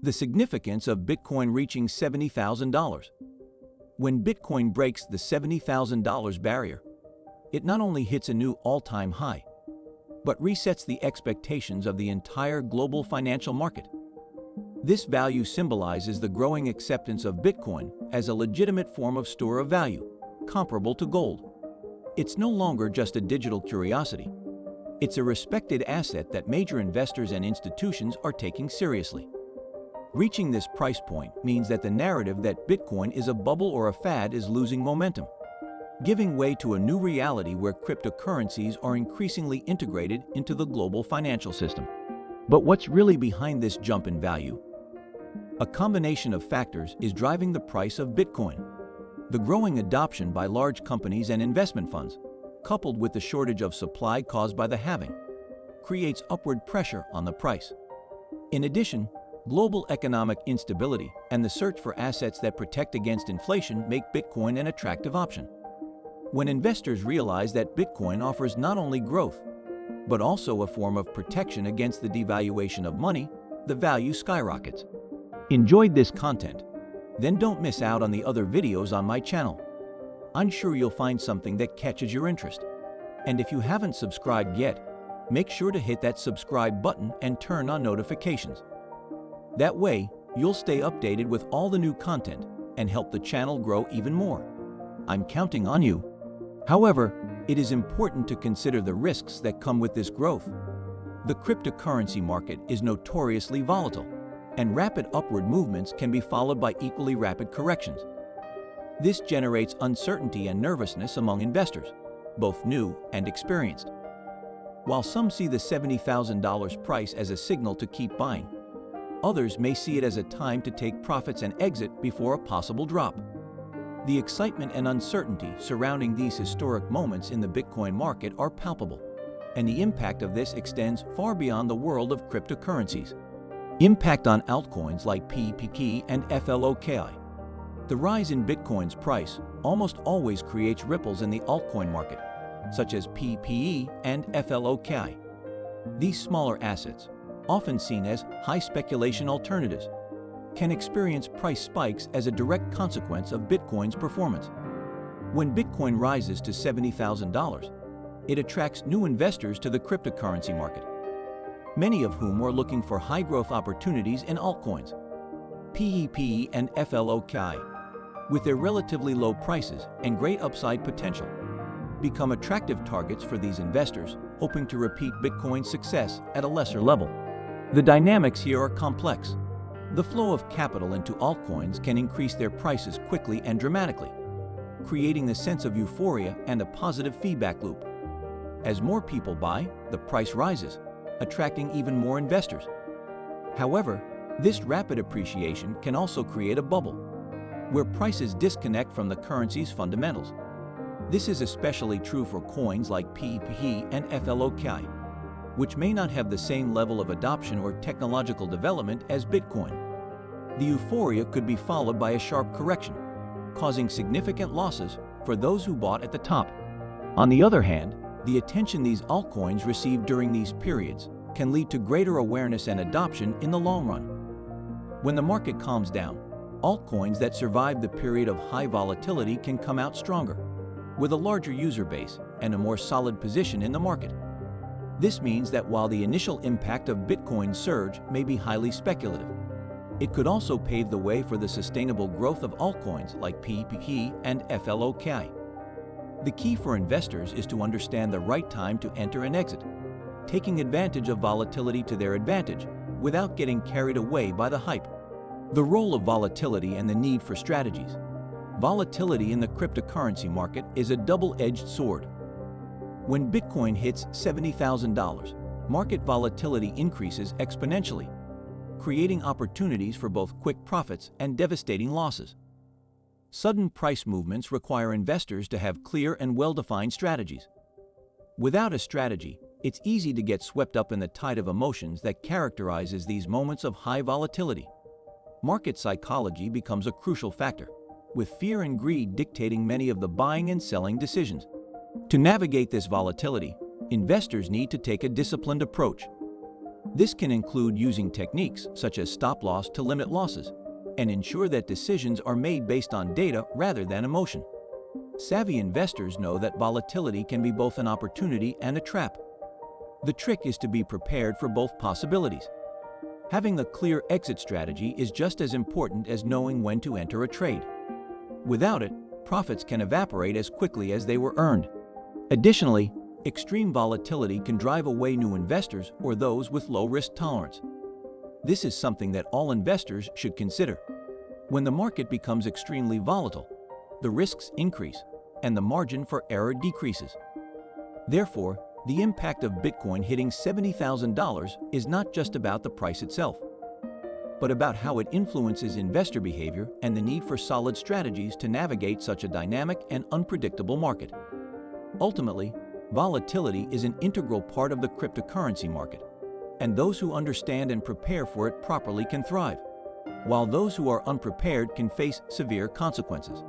The significance of Bitcoin reaching $70,000. When Bitcoin breaks the $70,000 barrier, it not only hits a new all-time high, but resets the expectations of the entire global financial market. This value symbolizes the growing acceptance of Bitcoin as a legitimate form of store of value, comparable to gold. It's no longer just a digital curiosity. It's a respected asset that major investors and institutions are taking seriously. Reaching this price point means that the narrative that Bitcoin is a bubble or a fad is losing momentum, giving way to a new reality where cryptocurrencies are increasingly integrated into the global financial system. But what's really behind this jump in value? A combination of factors is driving the price of Bitcoin. The growing adoption by large companies and investment funds, coupled with the shortage of supply caused by the halving, creates upward pressure on the price. In addition, global economic instability and the search for assets that protect against inflation make Bitcoin an attractive option. When investors realize that Bitcoin offers not only growth, but also a form of protection against the devaluation of money, the value skyrockets. Enjoyed this content? Then don't miss out on the other videos on my channel. I'm sure you'll find something that catches your interest. And if you haven't subscribed yet, make sure to hit that subscribe button and turn on notifications. That way, you'll stay updated with all the new content and help the channel grow even more. I'm counting on you. However, it is important to consider the risks that come with this growth. The cryptocurrency market is notoriously volatile, and rapid upward movements can be followed by equally rapid corrections. This generates uncertainty and nervousness among investors, both new and experienced. While some see the $70,000 price as a signal to keep buying, others may see it as a time to take profits and exit before a possible drop. The excitement and uncertainty surrounding these historic moments in the Bitcoin market are palpable, and the impact of this extends far beyond the world of cryptocurrencies. Impact on altcoins like PEPE and FLOKI. The rise in Bitcoin's price almost always creates ripples in the altcoin market, such as PEPE and FLOKI. These smaller assets, often seen as high speculation alternatives, can experience price spikes as a direct consequence of Bitcoin's performance. When Bitcoin rises to $70,000, it attracts new investors to the cryptocurrency market, many of whom are looking for high-growth opportunities in altcoins. PEPE and FLOKI, with their relatively low prices and great upside potential, become attractive targets for these investors hoping to repeat Bitcoin's success at a lesser level. The dynamics here are complex. The flow of capital into altcoins can increase their prices quickly and dramatically, creating a sense of euphoria and a positive feedback loop. As more people buy, the price rises, attracting even more investors. However, this rapid appreciation can also create a bubble, where prices disconnect from the currency's fundamentals. This is especially true for coins like PEPE and FLOKI, which may not have the same level of adoption or technological development as Bitcoin. The euphoria could be followed by a sharp correction, causing significant losses for those who bought at the top. On the other hand, the attention these altcoins receive during these periods can lead to greater awareness and adoption in the long run. When the market calms down, altcoins that survive the period of high volatility can come out stronger, with a larger user base and a more solid position in the market. This means that while the initial impact of Bitcoin's surge may be highly speculative, it could also pave the way for the sustainable growth of altcoins like PEPE and FLOKI. The key for investors is to understand the right time to enter and exit, taking advantage of volatility to their advantage without getting carried away by the hype. The role of volatility and the need for strategies. Volatility in the cryptocurrency market is a double-edged sword. When Bitcoin hits $70,000, market volatility increases exponentially, creating opportunities for both quick profits and devastating losses. Sudden price movements require investors to have clear and well-defined strategies. Without a strategy, it's easy to get swept up in the tide of emotions that characterizes these moments of high volatility. Market psychology becomes a crucial factor, with fear and greed dictating many of the buying and selling decisions. To navigate this volatility, investors need to take a disciplined approach. This can include using techniques such as stop loss to limit losses and ensure that decisions are made based on data rather than emotion. Savvy investors know that volatility can be both an opportunity and a trap. The trick is to be prepared for both possibilities. Having a clear exit strategy is just as important as knowing when to enter a trade. Without it, profits can evaporate as quickly as they were earned. Additionally, extreme volatility can drive away new investors or those with low risk tolerance. This is something that all investors should consider. When the market becomes extremely volatile, the risks increase and the margin for error decreases. Therefore, the impact of Bitcoin hitting $70,000 is not just about the price itself, but about how it influences investor behavior and the need for solid strategies to navigate such a dynamic and unpredictable market. Ultimately, volatility is an integral part of the cryptocurrency market, and those who understand and prepare for it properly can thrive, while those who are unprepared can face severe consequences.